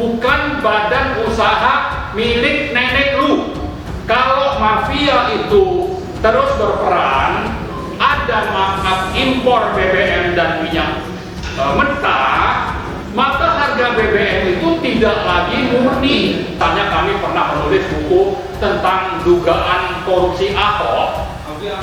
bukan badan usaha milik nenek lu. Kalau mafia itu terus berperan, ada markup impor BBM dan minyak mentah, maka harga BBM itu tidak lagi murni. Misalnya kami pernah menulis buku tentang dugaan korupsi Ahok,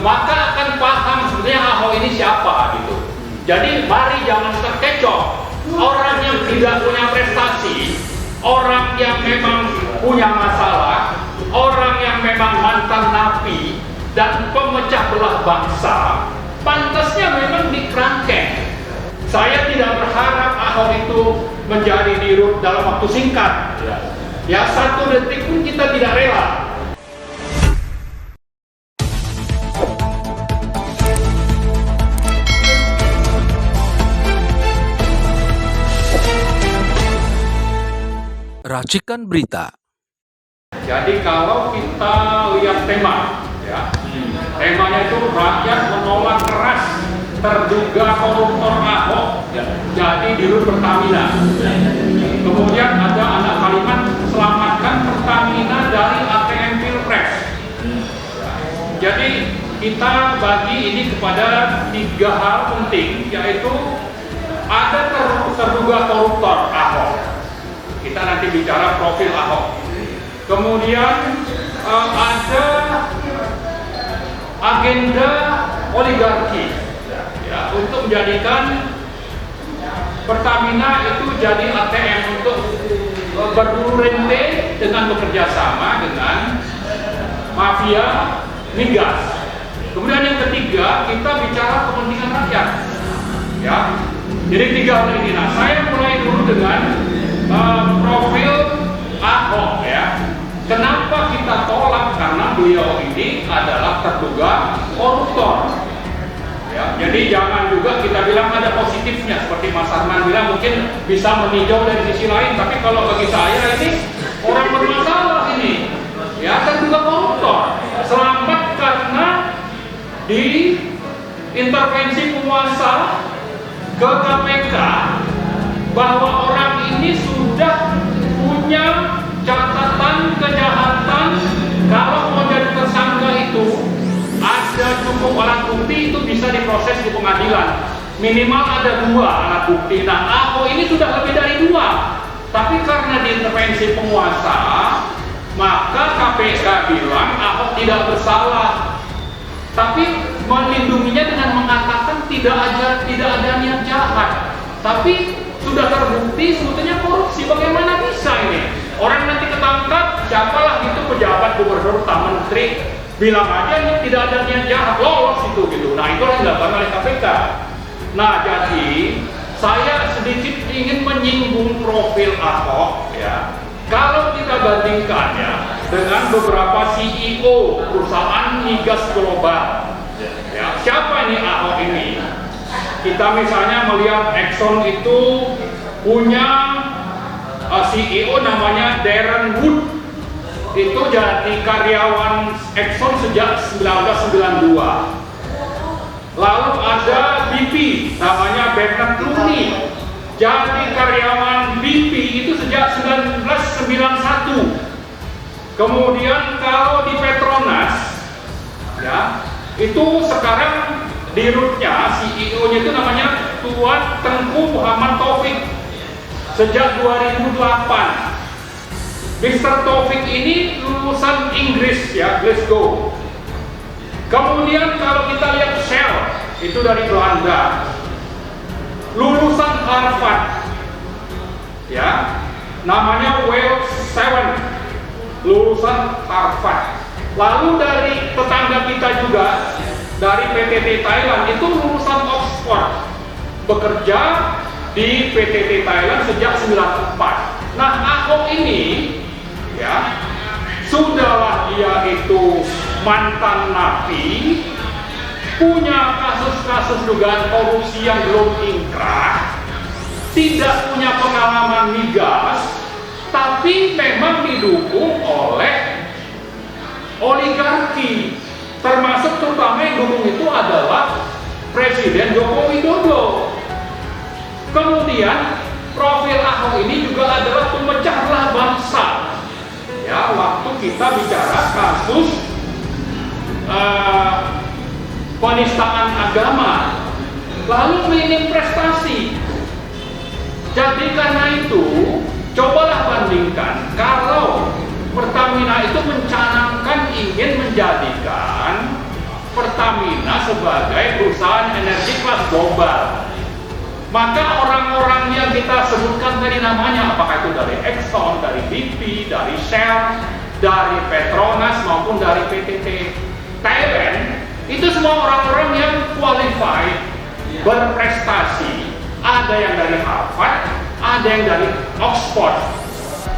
maka akan paham sebenarnya Ahok ini siapa gitu. Jadi mari jangan terkecoh. Orang yang tidak punya prestasi, orang yang memang punya masalah, orang yang memang mantan napi dan pemecah belah bangsa, pantasnya memang dikerangkeng. Saya tidak berharap Ahok itu menjadi dirut dalam waktu singkat. Ya, 1 detik pun kita tidak rela. Racikan berita. Jadi kalau kita lihat tema, ya, temanya itu rakyat menolak keras terduga koruptor Ahok jadi dirut Pertamina. Kemudian ada anak kalimat selamatkan Pertamina dari ATM Pilpres. Jadi kita bagi ini kepada 3 hal penting, yaitu ada terduga koruptor Ahok. Kita nanti bicara profil Ahok. Kemudian ada agenda oligarki, ya, untuk menjadikan Pertamina itu jadi ATM untuk berburu rente dengan bekerja sama dengan mafia migas. Kemudian yang ketiga, kita bicara kepentingan rakyat, ya. Jadi 3 hal ini. Nah, saya mulai dulu dengan profil Ahok, ya. Kenapa kita tolak? Karena beliau ini adalah terduga koruptor. Ya, jadi jangan juga kita bilang ada positifnya seperti Mas Arman bilang mungkin bisa meninjau dari sisi lain. Tapi kalau bagi saya ini orang bermasalah ini, ya, terduga koruptor. Selamat karena di intervensi penguasa ke KPK bahwa orang ini sudah punya catatan kejahatan. Kalau mau jadi tersangka itu ada cukup alat bukti, itu bisa diproses di pengadilan. Minimal ada 2 alat bukti. Nah, Ahok ini sudah lebih dari 2. Tapi karena diintervensi penguasa, maka KPK bilang Ahok tidak bersalah. Tapi melindunginya dengan mengatakan tidak ada niat jahat. Tapi sudah terbukti sebetulnya korupsi. Bagaimana bisa ini? Orang nanti ketangkap, siapalah itu pejabat, gubernur, menteri, bilang aja ini tidak ada niat jahat, lolos itu gitu. Nah, itulah yang dilakukan oleh KPK. Nah, jadi saya sedikit ingin menyinggung profil Ahok, ya. Kalau kita bandingkan, ya, dengan beberapa CEO perusahaan migas global, ya, siapa ini Ahok ini? Kita misalnya melihat Exxon itu punya CEO namanya Darren Wood. Itu jadi karyawan Exxon sejak 1992. Lalu ada BP namanya Bernard Looney, jadi karyawan BP itu sejak 1991. Kemudian kalau di Petronas, ya, itu sekarang dirutnya CEO-nya itu namanya Tuan Tengku Muhammad Taufik sejak 2008. Mr. Taufik ini lulusan Inggris, ya, Glasgow. Kemudian kalau kita lihat Shell, itu dari Belanda, lulusan Harvard, ya, namanya Will Seven, lulusan Harvard. Lalu dari tetangga kita juga, dari PTT Thailand, itu lulusan Oxford, bekerja di PTT Thailand sejak 1994. Nah, Ahok ini, ya, sudahlah dia itu mantan napi, punya kasus-kasus dugaan korupsi yang belum ingkrah, tidak punya pengalaman migas, tapi memang didukung oleh oligarki, termasuk terutama yang dukung itu adalah Presiden Joko Widodo. Kemudian profil Ahok ini juga adalah pemecah kita bicara kasus penistaan agama, lalu minim prestasi. Jadi karena itu, cobalah bandingkan kalau Pertamina itu mencanangkan ingin menjadikan Pertamina sebagai perusahaan energi kelas global. Maka orang-orang yang kita sebutkan tadi namanya, apakah itu dari Exxon, dari BP, dari Shell, dari Petronas maupun dari PTT Thailand, itu semua orang-orang yang qualified, berprestasi. Ada yang dari Harvard, ada yang dari Oxford,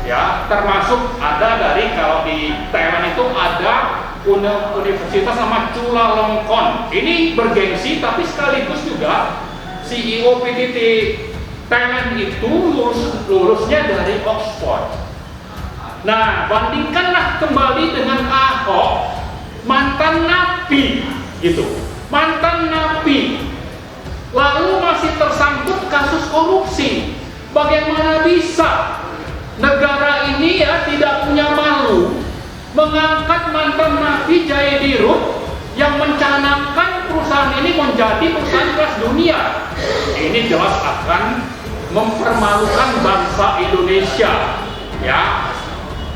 ya, termasuk ada dari, kalau di Thailand itu ada universitas nama Chulalongkorn. Ini bergengsi, tapi sekaligus juga CEO PTT Thailand itu lulusnya dari Oxford. Nah, bandingkanlah kembali dengan Ahok, mantan napi, gitu, mantan napi, lalu masih tersangkut kasus korupsi. Bagaimana bisa negara ini ya tidak punya malu mengangkat mantan napi Jayadirut yang mencanangkan perusahaan ini menjadi perusahaan kelas dunia? Ini jelas akan mempermalukan bangsa Indonesia, ya.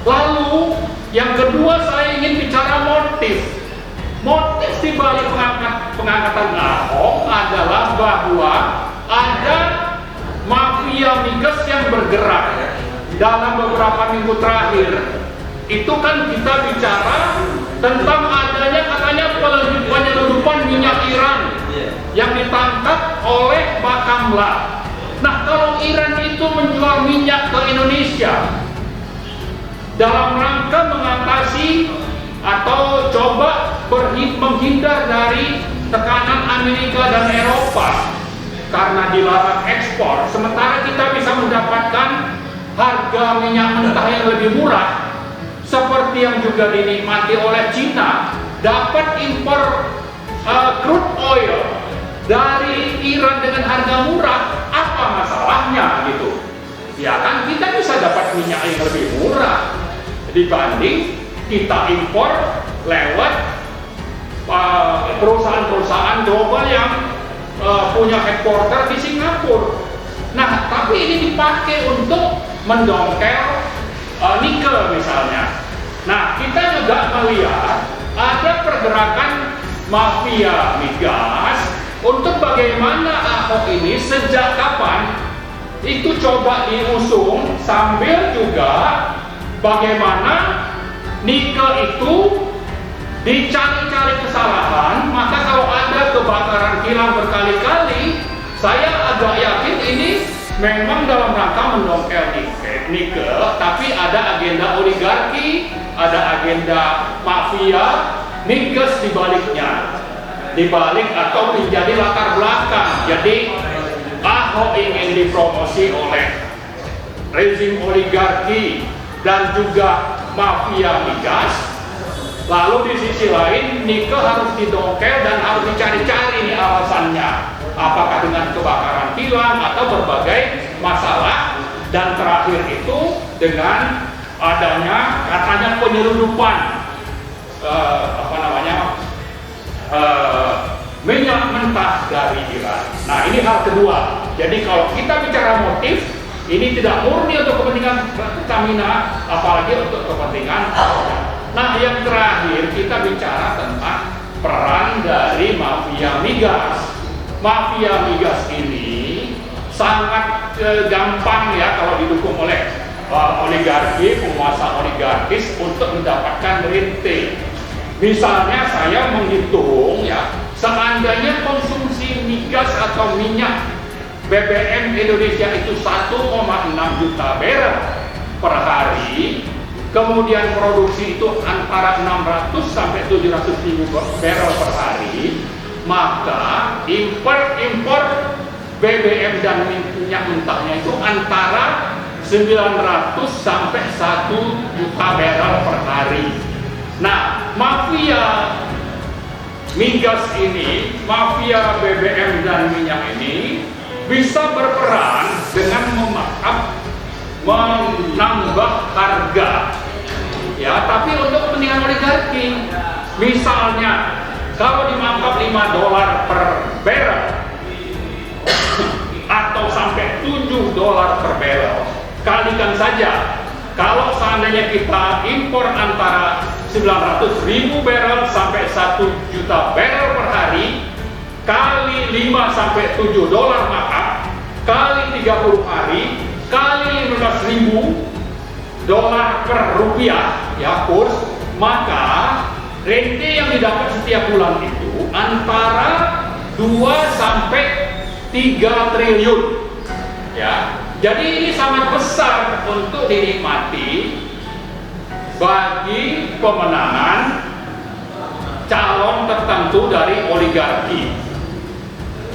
Lalu yang kedua, saya ingin bicara motif. Motif di balik pengangkatan Ahok adalah bahwa ada mafia migas yang bergerak. Dalam beberapa minggu terakhir itu kan kita bicara tentang adanya katanya penyelundupan minyak Iran yang ditangkap oleh Bakamla. Nah, kalau Iran itu menjual minyak ke Indonesia dalam rangka mengatasi atau coba menghindar dari tekanan Amerika dan Eropa karena dilarang ekspor, sementara kita bisa mendapatkan harga minyak mentah yang lebih murah, seperti yang juga dinikmati oleh Cina, dapat impor crude oil dari Iran dengan harga murah, apa masalahnya gitu? Ya kan, kita bisa dapat minyak yang lebih murah dibanding kita impor lewat perusahaan-perusahaan global yang punya headquarter di Singapura. Nah, tapi ini dipakai untuk mendongkel nikel misalnya. Nah, kita juga melihat ada pergerakan mafia migas untuk bagaimana Ahok ini sejak kapan itu coba diusung, sambil juga bagaimana nikel itu dicari-cari kesalahan. Maka kalau ada kebakaran kilang berkali-kali, saya agak yakin ini memang dalam rangka mendongkel nikel, tapi ada agenda oligarki, ada agenda mafia migas di baliknya, dibalik atau menjadi latar belakang. Jadi Ahok ingin dipromosi oleh rezim oligarki dan juga mafia migas, lalu di sisi lain nikel harus didongkel dan harus dicari-cari nih alasannya, apakah dengan kebakaran kilang atau berbagai masalah, dan terakhir itu dengan adanya katanya penyelundupan minyak mentah dari Iran. Nah, ini hal kedua. Jadi kalau kita bicara motif, ini tidak murni untuk kepentingan Pertamina, apalagi untuk kepentingan. Nah, yang terakhir kita bicara tentang peran dari mafia migas. Mafia migas ini sangat gampang ya kalau didukung oleh oligarki, penguasa oligarkis untuk mendapatkan rente. Misalnya saya menghitung ya, seandainya konsumsi migas atau minyak BBM Indonesia itu 1,6 juta barrel per hari, kemudian produksi itu antara 600 sampai 700 ribu barrel per hari, maka impor BBM dan minyak mentahnya itu antara 900 sampai 1 juta barrel per hari. Nah, mafia migas ini, mafia BBM dan minyak ini bisa berperan dengan menambah harga, ya. Tapi untuk oligarki. Misalnya, kalau dimarkup $5 per barrel atau sampai $7 per barrel, kalikan saja. Kalau seandainya kita impor antara 900.000 barrel sampai 1 juta barrel per hari, kali 5 sampai $7 markup, kali 30 hari, kali $15.000 per rupiah, ya kurs, maka rente yang didapat setiap bulan itu antara 2 sampai 3 triliun, ya. Jadi ini sangat besar untuk dinikmati bagi pemenangan calon tertentu dari oligarki.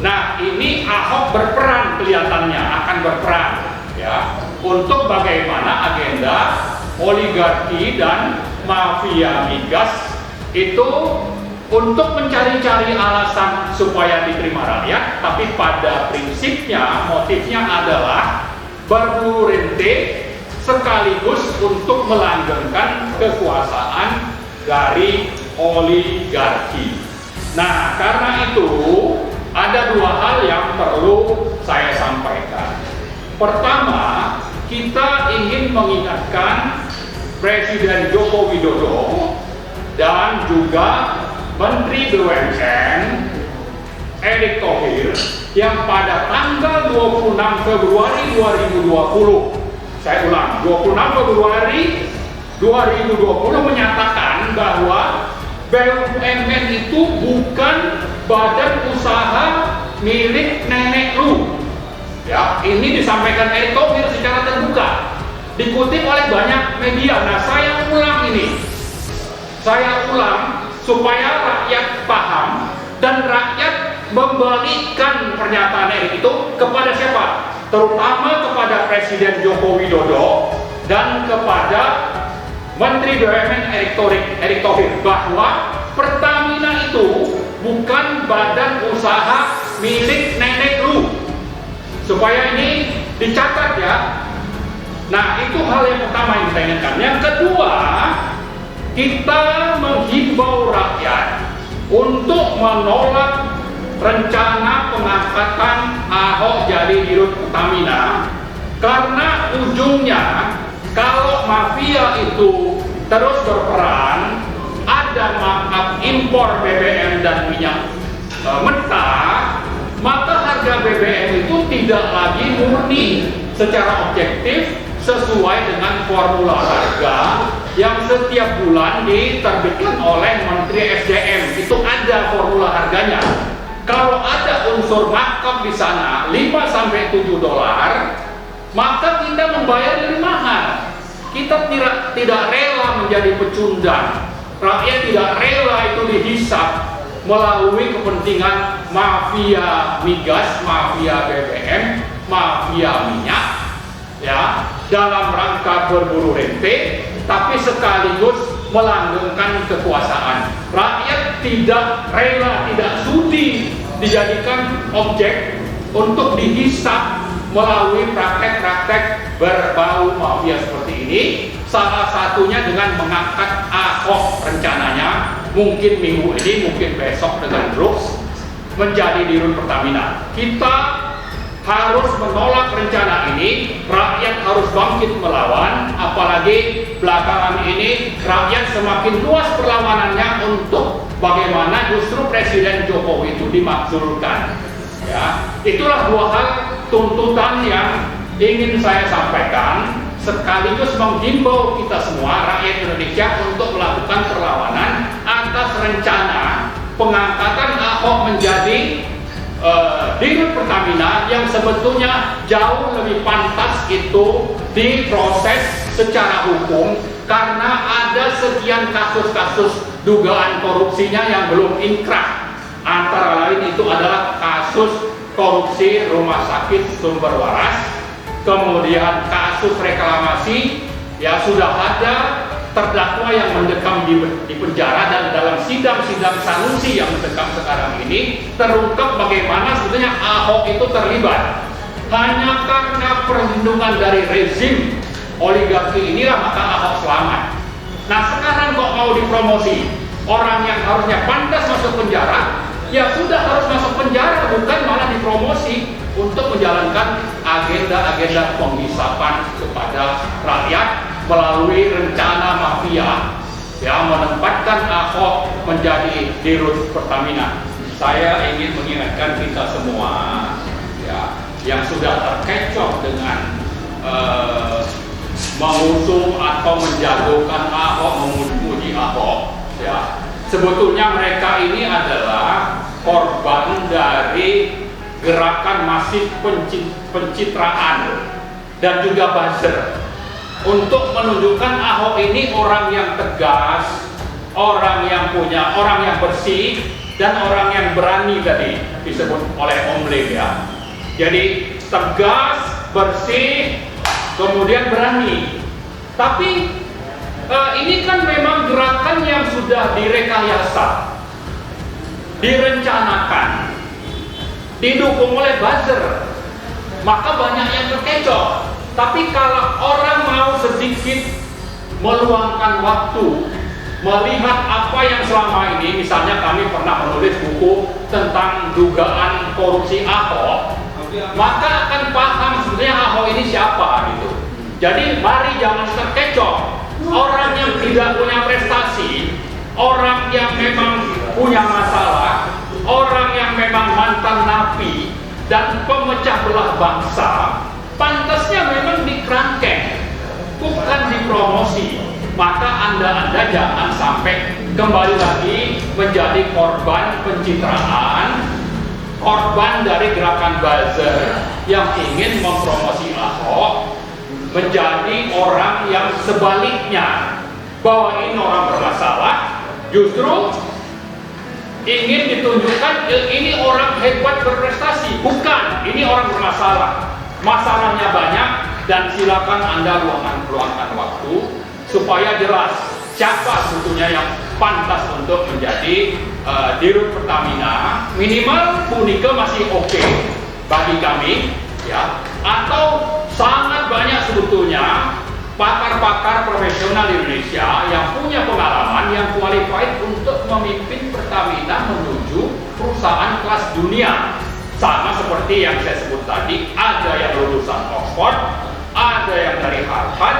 Nah, ini Ahok berperan, kelihatannya akan berperan, ya, untuk bagaimana agenda oligarki dan mafia migas itu untuk mencari-cari alasan supaya diterima rakyat, tapi pada prinsipnya motifnya adalah berburu rente sekaligus untuk melanggengkan kekuasaan dari oligarki. Nah, karena itu ada 2 hal yang perlu saya sampaikan. Pertama, kita ingin mengingatkan Presiden Joko Widodo dan juga Menteri BUMN Erick Thohir yang pada tanggal 26 Februari 2020, saya ulang, 26 Februari 2020 menyatakan bahwa BUMN itu bukan badan usaha milik nenek lu. Ya, ini disampaikan Erick Thohir secara terbuka, dikutip oleh banyak media. Nah, saya ulang ini, saya ulang supaya rakyat paham dan rakyat membalikkan pernyataan Erick itu kepada siapa? Terutama kepada Presiden Joko Widodo dan kepada Menteri BUMN Erick Thohir, bahwa Pertamina itu bukan badan usaha milik nenek lu. Supaya ini dicatat, ya. Nah, itu hal yang pertama yang saya inginkan. Yang kedua, kita menghimbau rakyat untuk menolak rencana pengangkatan Ahok jadi dirut Pertamina, karena ujungnya kalau mafia itu terus berperan, ada markup impor BBM dan minyak mentah, maka harga BBM itu tidak lagi murni secara objektif sesuai dengan formula harga yang setiap bulan diterbitkan oleh Menteri SDM. Itu ada formula harganya. Kalau ada unsur markup di sana 5 sampai $7, maka kita membayar lebih mahal. Kita tidak rela menjadi pecundang. Rakyat tidak rela itu dihisap melalui kepentingan mafia migas, mafia BBM, mafia minyak, ya, dalam rangka berburu rente, tapi sekaligus melanggengkan kekuasaan. Rakyat tidak rela, tidak sudi dijadikan objek untuk dihisap melalui praktek-praktek berbau mafia seperti ini. Salah satunya dengan mengangkat Ahok rencananya, mungkin minggu ini, mungkin besok dengan Brooks, menjadi dirut Pertamina. Kita harus menolak rencana ini, rakyat harus bangkit melawan, apalagi belakangan ini rakyat semakin luas perlawanannya untuk bagaimana justru Presiden Jokowi itu dimakzulkan. Ya, itulah 2 hal tuntutan yang ingin saya sampaikan, sekaligus menghimbau kita semua rakyat Indonesia untuk melakukan perlawanan atas rencana pengangkatan Ahok menjadi dirut Pertamina yang sebetulnya jauh lebih pantas itu diproses secara hukum, karena ada sekian kasus-kasus dugaan korupsinya yang belum inkrah. Antara lain itu adalah kasus korupsi Rumah Sakit Sumber Waras, kemudian kasus reklamasi, ya sudah ada terdakwa yang mendekam di penjara, dan dalam sidang-sidang Sanusi yang mendekam sekarang ini terungkap bagaimana sebetulnya Ahok itu terlibat. Hanya karena perlindungan dari rezim oligarki inilah maka Ahok selamat. Nah sekarang kok mau dipromosi? Orang yang harusnya pantas masuk penjara, ya sudah harus masuk penjara, bukan malah dipromosi untuk menjalankan agenda-agenda penghisapan kepada rakyat melalui rencana mafia yang menempatkan Ahok menjadi dirut Pertamina. Saya ingin mengingatkan kita semua ya, yang sudah terkecoh dengan mengusung atau menjagokan Ahok, memuji Ahok ya. Sebetulnya mereka ini adalah korban dari gerakan masif pencitraan dan juga buzzer untuk menunjukkan Ahok ini orang yang tegas, orang yang bersih, dan orang yang berani tadi disebut oleh Om Lim ya. Jadi tegas, bersih, kemudian berani. Tapi ini kan memang gerakan yang sudah direkayasa, direncanakan, didukung oleh buzzer, maka banyak yang terkecoh. Tapi kalau orang mau sedikit meluangkan waktu, melihat apa yang selama ini, misalnya kami pernah menulis buku tentang dugaan korupsi Ahok, maka akan paham sebenarnya Ahok ini siapa gitu. Jadi mari jangan terkecoh. Orang yang tidak punya prestasi, orang yang memang punya masalah, orang yang memang mantan napi dan pemecah belah bangsa, pantasnya memang dikerangkeng, bukan dipromosi. Maka anda jangan sampai kembali lagi menjadi korban pencitraan, korban dari gerakan buzzer yang ingin mempromosi Ahok menjadi orang yang sebaliknya, bahwa ini orang bermasalah, justru ingin ditunjukkan ini orang hebat berprestasi. Bukan, ini orang bermasalah, masalahnya banyak, dan silakan anda luangkan waktu supaya jelas siapa sebetulnya yang pantas untuk menjadi dirut Pertamina. Minimal Bu Nike masih oke bagi kami ya, atau sangat banyak sebetulnya pakar-pakar profesional di Indonesia yang punya pengalaman, yang qualified untuk memimpin Pertamina menuju perusahaan kelas dunia. Sama seperti yang saya sebut tadi, ada yang lulusan Oxford, ada yang dari Harvard,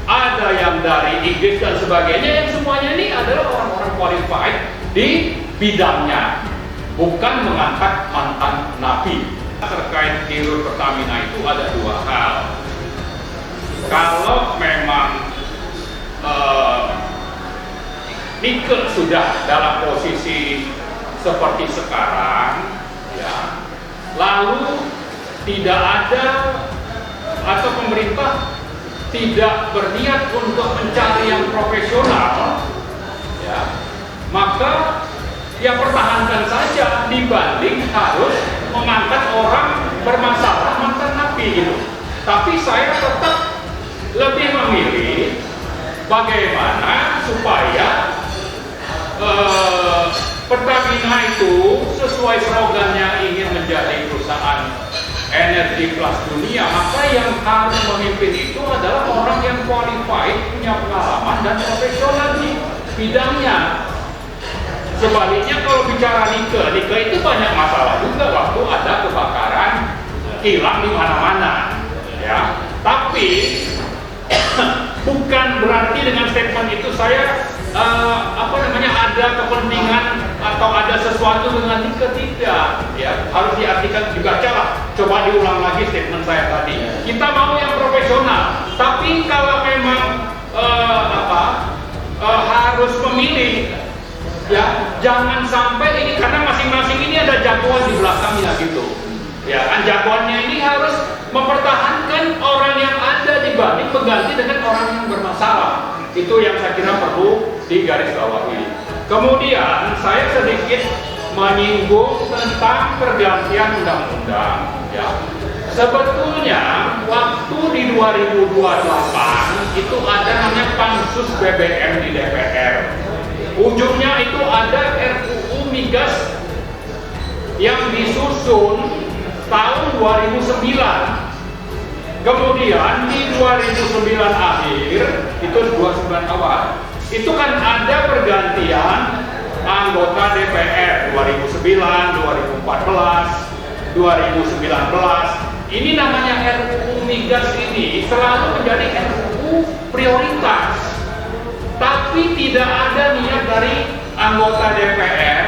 ada yang dari Inggris dan sebagainya, yang semuanya ini adalah orang-orang qualified di bidangnya, bukan mengangkat mantan napi. Terkait dirut Pertamina itu ada dua hal. Kalau memang Nike sudah dalam posisi seperti sekarang ya, lalu tidak ada atau pemerintah tidak berniat untuk mencari yang profesional ya, maka ya pertahankan saja dibanding harus mengangkat orang bermasalah mantan napi gitu. Tapi saya tetap lebih memilih bagaimana supaya Pertamina itu sesuai slogannya ingin menjadi perusahaan energi kelas dunia, maka yang harus memimpin itu adalah orang yang qualified, punya pengalaman dan profesional di bidangnya. Sebaliknya kalau bicara Nike itu banyak masalah juga waktu ada kebakaran kilang di mana-mana ya. Tapi bukan berarti dengan statement itu saya ada kepentingan atau ada sesuatu dengan Nike, tidak ya. Harus diartikan, dibaca lah, coba diulang lagi statement saya tadi. Kita mau yang profesional, tapi kalau memang harus memilih ya, jangan sampai ini, karena masing-masing ini ada jagoan di belakangnya gitu ya kan. Jagoannya ini harus mempertahankan orang yang ada dibanding mengganti dengan orang yang bermasalah. Itu yang saya kira perlu digarisbawahi. Kemudian saya sedikit menyinggung tentang pergantian undang-undang ya. Sebetulnya waktu di 2028 itu ada namanya Pansus BBM di DPR. Ujungnya itu ada RUU Migas yang disusun tahun 2009. Kemudian di 2009 akhir, itu 29 awal, itu kan ada pergantian anggota DPR 2009, 2014, 2019. Ini namanya RUU Migas ini selalu menjadi RUU prioritas, tapi tidak ada niat dari anggota DPR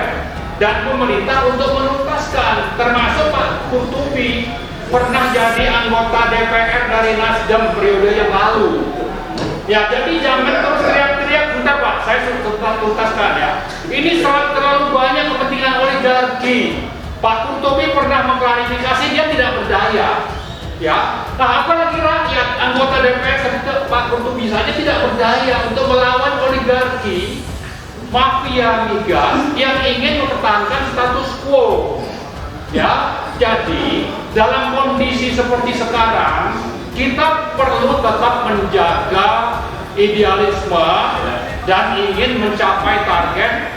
dan pemerintah untuk menuntaskan. Termasuk Pak Qurtubi pernah jadi anggota DPR dari Nasdem periode yang lalu. Ya, jadi jangan terus teriak-teriak. Bentar Pak, saya sudah tuntaskan ya. Ini terlalu banyak kepentingan oligarki. Pak Qurtubi pernah mengklarifikasi dia tidak berdaya. Ya, nah apalagi rakyat, anggota DPR seperti Pak Qurtubi saja tidak berdaya untuk melawan oligarki, mafia migas yang ingin mempertahankan status quo. Ya, jadi dalam kondisi seperti sekarang kita perlu tetap menjaga idealisme dan ingin mencapai target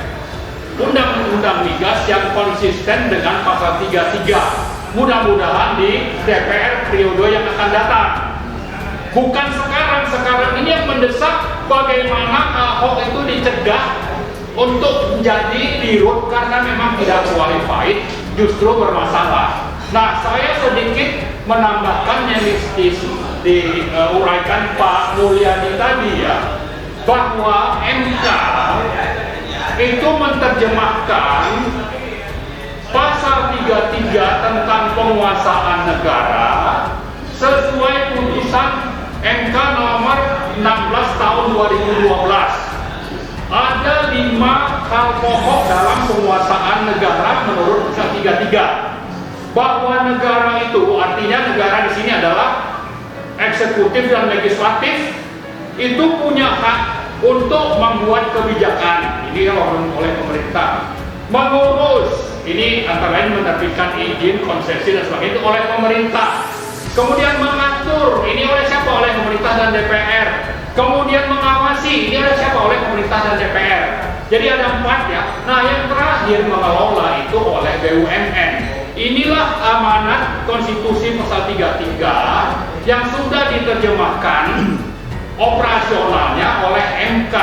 undang-undang migas yang konsisten dengan pasal 33. Mudah-mudahan di DPR periode yang akan datang. Bukan sekarang ini yang mendesak bagaimana Ahok itu dicegah untuk menjadi dirut karena memang tidak qualified, justru bermasalah. Nah, saya sedikit menambahkan yang diuraikan Pak Mulyadi tadi ya, bahwa MK itu menerjemahkan pasal 33 tentang penguasaan negara sesuai putusan MK nomor 16 tahun 2012. Ada 5 hal pokok dalam penguasaan negara menurut pasal 33. Bahwa negara itu, artinya negara di sini adalah eksekutif dan legislatif, itu punya hak untuk membuat kebijakan. Ini oleh pemerintah. Mengurus, ini antara lain menerbitkan izin, konsesi dan sebagainya itu oleh pemerintah. Kemudian mengatur, ini oleh siapa? Oleh pemerintah dan DPR. Kemudian mengawasi, ini oleh siapa? Oleh pemerintah dan DPR. Jadi ada 4 ya. Nah, yang terakhir mengelola itu oleh BUMN. Inilah amanat konstitusi pasal 33 yang sudah diterjemahkan operasionalnya oleh MK.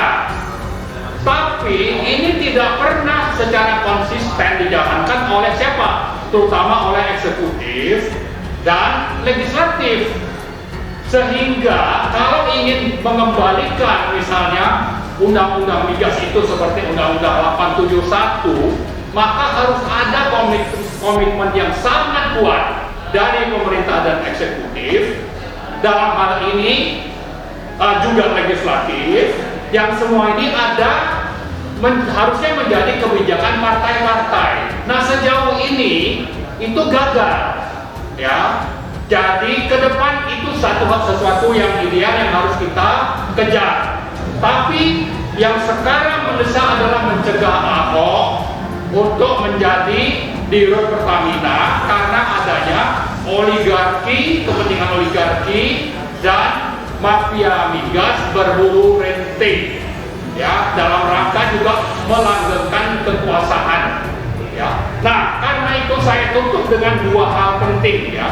Tapi ini tidak pernah secara konsisten dijalankan oleh siapa? Terutama oleh eksekutif dan legislatif. Sehingga kalau ingin mengembalikan misalnya undang-undang migas itu seperti undang-undang 871, maka harus ada komitmen yang sangat kuat dari pemerintah dan eksekutif. Dalam hal ini juga legislatif, yang semua ini ada harusnya menjadi kebijakan partai-partai. Nah, sejauh ini itu gagal ya. Jadi ke depan itu sesuatu yang ideal yang harus kita kejar. Tapi yang sekarang mendesak adalah mencegah Ahok untuk menjadi dirut Pertamina karena adanya oligarki, kepentingan oligarki dan mafia migas berburu rente ya, dalam rangka juga melanggengkan kekuasaan ya. Nah, karena itu saya tutup dengan 2 hal penting ya.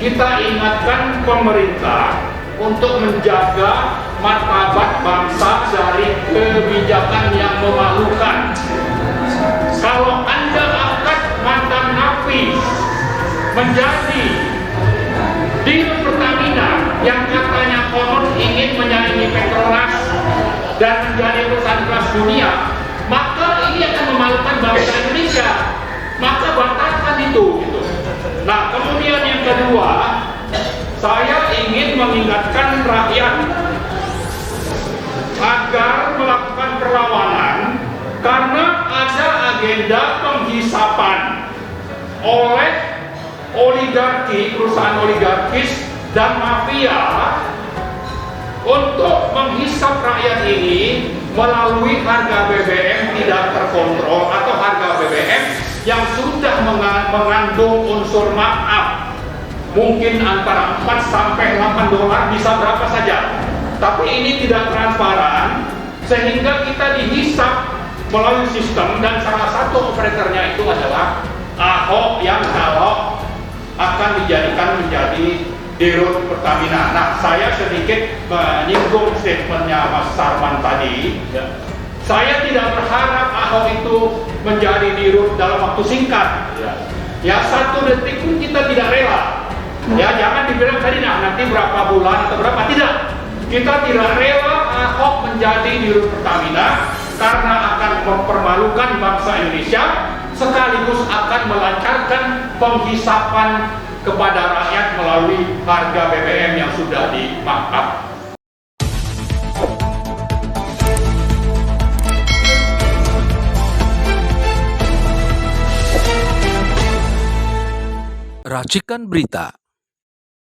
Kita ingatkan pemerintah untuk menjaga martabat bangsa dari kebijakan yang memalukan. Kalau Anda angkat mantan napi menjadi dirut Pertamina yang katanya konon ingin menyaingi Petronas dan menjadi perusahaan kelas dunia, maka ini akan memalukan bangsa Indonesia. Maka batalkan itu gitu. Nah, kemudian yang kedua, saya ingin mengingatkan rakyat agar melakukan perlawanan karena ada agenda penghisapan oleh oligarki, perusahaan oligarkis dan mafia untuk menghisap rakyat ini melalui harga BBM tidak terkontrol atau harga BBM yang sudah mengandung unsur markup, mungkin antara 4 sampai 8 dolar, bisa berapa saja. Tapi ini tidak transparan sehingga kita dihisap melalui sistem, dan salah satu operatornya itu adalah Ahok yang kalau akan dijadikan menjadi di Rut Pertamina. Nah, saya sedikit menyinggung statementnya Mas Sarman tadi. Ya. Saya tidak berharap Ahok itu menjadi di Rut dalam waktu singkat. Ya, 1 detik pun kita tidak rela. Ya, jangan dibilang tadi nanti berapa bulan atau berapa, tidak. Kita tidak rela Ahok menjadi di Rut Pertamina karena akan mempermalukan bangsa Indonesia sekaligus akan melancarkan penghisapan kepada rakyat melalui harga BBM yang sudah di-markup. Racikan Berita